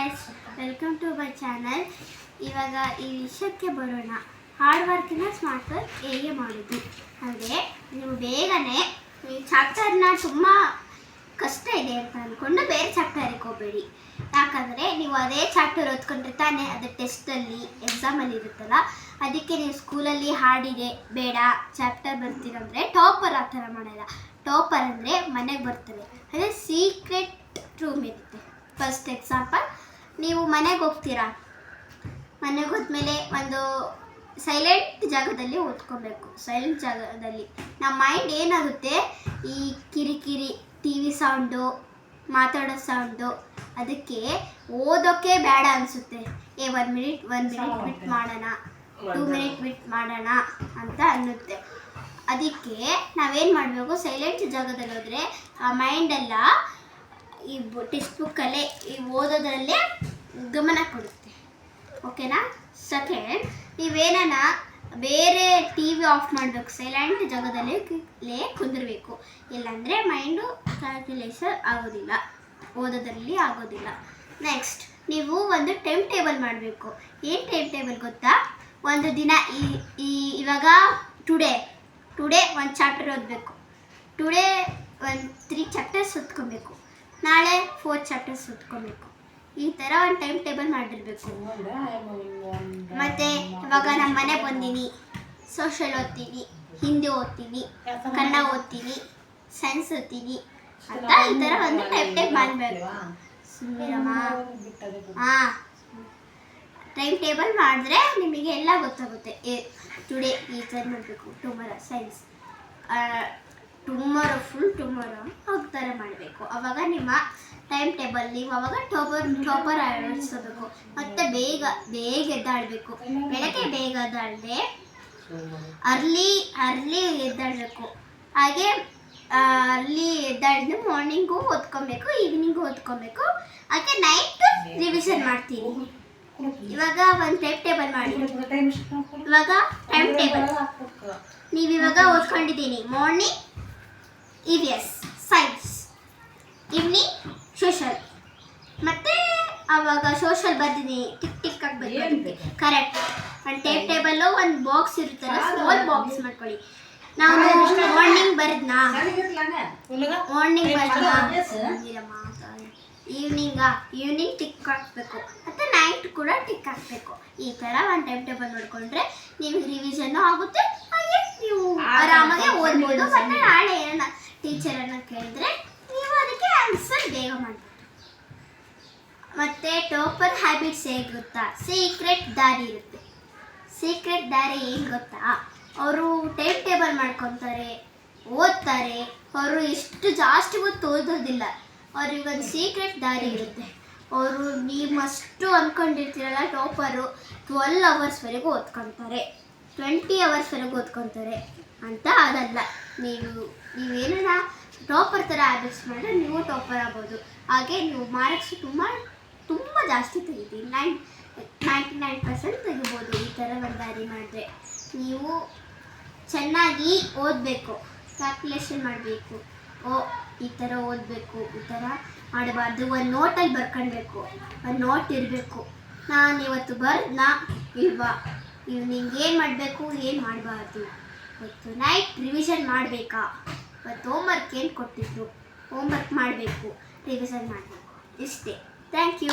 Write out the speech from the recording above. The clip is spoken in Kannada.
Guys, welcome to my channel. ಇವಾಗ ಈ ವಿಷಯಕ್ಕೆ ಬರೋಣ. ಹಾರ್ಡ್ ವರ್ಕ್ನ ಸ್ಮಾರ್ಟ್ ವರ್ಕ್ ಹೇಗೆ ಮಾಡೋದು ಅಂದರೆ, ನೀವು ಬೇಗನೆ ಈ ಚಾಪ್ಟರ್ನ ತುಂಬ ಕಷ್ಟ ಇದೆ ಅಂತ ಅಂದ್ಕೊಂಡು ಬೇರೆ ಚಾಪ್ಟರಿಗೆ ಹೋಗಬೇಡಿ. ಯಾಕಂದರೆ ನೀವು ಅದೇ ಚಾಪ್ಟರ್ ಓದ್ಕೊಂಡ್ರೆ ತಾನೇ ಅದು ಟೆಸ್ಟಲ್ಲಿ ಎಕ್ಸಾಮಲ್ಲಿ ಇರುತ್ತಲ್ಲ. ಅದಕ್ಕೆ ನೀವು ಸ್ಕೂಲಲ್ಲಿ ಹಾರ್ಡಿದೆ ಬೇಡ ಚಾಪ್ಟರ್ ಬರ್ತೀರಂದರೆ ಟಾಪರ್ ಆ ಥರ ಮಾಡಲ್ಲ. ಟಾಪರ್ ಅಂದರೆ ಮನೆಗೆ ಬರ್ತಾರೆ, ಅದೇ ಸೀಕ್ರೆಟ್ ರೂಮ್ ಇರುತ್ತೆ. ಫಸ್ಟ್ ಎಕ್ಸಾಂಪಲ್, ನೀವು ಮನೆಗೆ ಹೋಗ್ತೀರಾ, ಮನೆಗೆ ಹೋದ್ಮೇಲೆ ಒಂದು ಸೈಲೆಂಟ್ ಜಾಗದಲ್ಲಿ ಓದ್ಕೊಬೇಕು. ಸೈಲೆಂಟ್ ಜಾಗದಲ್ಲಿ ನಮ್ಮ ಮೈಂಡ್ ಏನಾಗುತ್ತೆ, ಈ ಕಿರಿಕಿರಿ, ಟಿ ವಿ ಸೌಂಡು, ಮಾತಾಡೋ ಸೌಂಡು, ಅದಕ್ಕೆ ಓದೋಕ್ಕೆ ಬೇಡ ಅನಿಸುತ್ತೆ. 1 ಮಿನಿಟ್ ಬಿಟ್ಟು ಮಾಡೋಣ, 2 ಮಿನಿಟ್ ಬಿಟ್ಟು ಮಾಡೋಣ ಅಂತ ಅನ್ನುತ್ತೆ. ಅದಕ್ಕೆ ನಾವೇನು ಮಾಡಬೇಕು, ಸೈಲೆಂಟ್ ಜಾಗದಲ್ಲಿ ಹೋದರೆ ಆ ಮೈಂಡೆಲ್ಲ ಈ ಟೆಕ್ಸ್ಟ್ ಬುಕ್ಕಲ್ಲೇ ಈ ಓದೋದ್ರಲ್ಲೇ ಗಮನ ಕೊಡುತ್ತೆ. ಓಕೆನಾ? ಸೆಕೆಂಡ್, ನೀವೇನ ಬೇರೆ ಟಿ ವಿ ಆಫ್ ಮಾಡಬೇಕು, ಸೈಲೆಂಟ್ ಜಾಗದಲ್ಲೇ ಕುಂದಿರಬೇಕು. ಇಲ್ಲಾಂದರೆ ಮೈಂಡು ಕ್ಯಾಲ್ಕುಲೇಷನ್ ಆಗೋದಿಲ್ಲ, ಓದೋದ್ರಲ್ಲಿ ಆಗೋದಿಲ್ಲ. ನೆಕ್ಸ್ಟ್, ನೀವು ಒಂದು ಟೈಮ್ ಟೇಬಲ್ ಮಾಡಬೇಕು. ಏನು ಟೈಮ್ ಟೇಬಲ್ ಗೊತ್ತಾ? ಒಂದು ದಿನ ಇವಾಗ ಟುಡೇ ಒಂದು ಚಾಪ್ಟರ್ ಓದಬೇಕು, ಟುಡೇ ಒಂದು 3 ಚಾಪ್ಟರ್ಸ್ ಓದ್ಕೊಬೇಕು, ನಾಳೆ 4 ಚಾಪ್ಟರ್ಸ್ ಓದ್ಕೊಬೇಕು. ಈ ಥರ ಒಂದು ಟೈಮ್ ಟೇಬಲ್ ಮಾಡಿರಬೇಕು. ಮತ್ತು ಇವಾಗ ನಮ್ಮ ಮನೆ ಬಂದೀನಿ, ಸೋಷಲ್ ಓದ್ತೀನಿ, ಹಿಂದಿ ಓದ್ತೀನಿ, ಕನ್ನಡ ಓದ್ತೀನಿ, ಸೈನ್ಸ್ ಓದ್ತೀನಿ ಅಂತ ಈ ಥರ ಒಂದು ಟೈಮ್ ಟೇಬಲ್ ಮಾಡಬೇಕು. ಟೈಮ್ ಟೇಬಲ್ ಮಾಡಿದ್ರೆ ನಿಮಗೆ ಎಲ್ಲ ಗೊತ್ತಾಗುತ್ತೆ. ಟುಡೇ ಈ ಥರ ಮಾಡಬೇಕು, ಟುಮಾರೋ ಸೈನ್ಸ್, ಟುಮಾರೋ ಹೋಗ್ತಾರೆ ಮಾಡಬೇಕು. ಆವಾಗ ನಿಮ್ಮ ಟೈಮ್ ಟೇಬಲ್ ನೀವು ಅವಾಗ ಟಾಪರ್ ಅಳವಡಿಸಬೇಕು. ಮತ್ತು ಬೇಗ ಎದ್ದಾಡಬೇಕು. ಬೆಳಗ್ಗೆ ಬೇಗ ಎದ್ದಾಡದೆ ಅರ್ಲಿ ಎದ್ದಾಡಬೇಕು. ಹಾಗೆ ಅರ್ಲಿ ಎದ್ದಾಡಿದ್ರೆ ಮಾರ್ನಿಂಗು ಓದ್ಕೊಬೇಕು, ಈವ್ನಿಂಗು ಓದ್ಕೊಬೇಕು. ಹಾಗೆ ನೈಟ್ ರಿವಿಷನ್ ಮಾಡ್ತೀನಿ. ಇವಾಗ ಒಂದು ಟೈಮ್ ಟೇಬಲ್ ಮಾಡಿ. ಇವಾಗ ಟೈಮ್ ಟೇಬಲ್ ನೀವಿವಾಗ ಓದ್ಕೊಂಡಿದ್ದೀನಿ. Morning EVS science, evening social. ಮತ್ತು ಆವಾಗ ಸೋಷಲ್ ಬರ್ತೀನಿ, ಟಿಕ್ ಆಗಬೇಕು. ಕರೆಕ್ಟ್. ಒಂದು ಟೈಮ್ ಟೇಬಲ್ಲು ಒಂದು ಬಾಕ್ಸ್ ಇರುತ್ತಲ್ಲ, ಸ್ಮಾಲ್ ಬಾಕ್ಸ್ ಮಾಡ್ಕೊಳ್ಳಿ. ನಾವು ಮಾರ್ನಿಂಗ್ ಬರೆದ್ನಾ, ಈವ್ನಿಂಗ್ ಟಿಕ್ ಹಾಕಬೇಕು, ಮತ್ತು ನೈಟ್ ಕೂಡ ಟಿಕ್ ಹಾಕಬೇಕು. ಈ ಥರ ಒಂದು ಟೈಮ್ ಟೇಬಲ್ ಮಾಡಿಕೊಂಡ್ರೆ ನಿಮಗೆ ರಿವಿಷನ್ನು ಆಗುತ್ತೆ. ಹಾಗೆ ನೀವು ಆರಾಮಾಗಿ ಓದ್ಬೋದು. ಮತ್ತು ನಾಳೆ ಏನನ್ನ ಟೀಚರನ್ನು ಕೇಳಿದ್ರೆ ನೀವು ಅದಕ್ಕೆ ಆನ್ಸರ್ ಬೇಗ ಮಾಡ್ಬೋದು. ಮತ್ತು ಟಾಪರ್ ಹ್ಯಾಬಿಟ್ಸ್ ಹೇಗೆ ಗೊತ್ತಾ? ಸೀಕ್ರೆಟ್ ದಾರಿ ಇರುತ್ತೆ. ಸೀಕ್ರೆಟ್ ದಾರಿ ಏನು ಗೊತ್ತಾ? ಅವರು ಟೈಮ್ ಟೇಬಲ್ ಮಾಡ್ಕೊತಾರೆ, ಓದ್ತಾರೆ. ಅವರು ಎಷ್ಟು ಜಾಸ್ತಿ ಹೊತ್ತು ಓದೋದಿಲ್ಲ. ಅವ್ರಿಗೊಂದು ಸೀಕ್ರೆಟ್ ದಾರಿ ಇರುತ್ತೆ. ಅವರು ನೀವಷ್ಟು ಅಂದ್ಕೊಂಡಿರ್ತೀರಲ್ಲ ಟಾಪರು 12 ಅವರ್ಸ್ವರೆಗೂ ಓದ್ಕೊತಾರೆ, 20 ಅವರ್ಸ್ವರೆಗೂ ಓದ್ಕೊತಾರೆ ಅಂತ. ಅದಲ್ಲ, ನೀವೇನ ಟಾಪರ್ ಥರ ಹ್ಯಾಬಿಟ್ಸ್ ಮಾಡಿದ್ರೆ ನೀವು ಟಾಪರ್ ಆಗ್ಬೋದು. ಹಾಗೆ ನೀವು ಮಾರ್ಕ್ಸ್ ತುಂಬ ಜಾಸ್ತಿ ತೆಗಿತೀವಿ, 99% ತೆಗಿಬೋದು. ಈ ಥರ ಒಂದು ದಾರಿ ಮಾಡಿದ್ರೆ ನೀವು ಚೆನ್ನಾಗಿ ಓದಬೇಕು, ಕ್ಯಾಲ್ಕುಲೇಷನ್ ಮಾಡಬೇಕು. ಈ ಥರ ಓದಬೇಕು, ಈ ಥರ ಮಾಡಬಾರ್ದು. ಒಂದು ನೋಟಲ್ಲಿ ಬರ್ಕೊಳ್ಬೇಕು, ಒಂದು ನೋಟ್ ಇರಬೇಕು. ನಾನು ಇವತ್ತು ಬರ್ದನಾ ಇಲ್ವಾ, ಈವ್ನಿಂಗ್ ಏನು ಮಾಡಬೇಕು, ಏನು ಮಾಡಬಾರ್ದು, ಇವತ್ತು ನೈಟ್ ರಿವಿಷನ್ ಮಾಡಬೇಕಾ, ಇವತ್ತು ಹೋಮ್ವರ್ಕ್ ಏನು ಕೊಟ್ಟಿದ್ರು, ಹೋಮ್ವರ್ಕ್ ಮಾಡಬೇಕು, ರಿವಿಷನ್ ಮಾಡಬೇಕು. ಇಷ್ಟೇ. Thank you.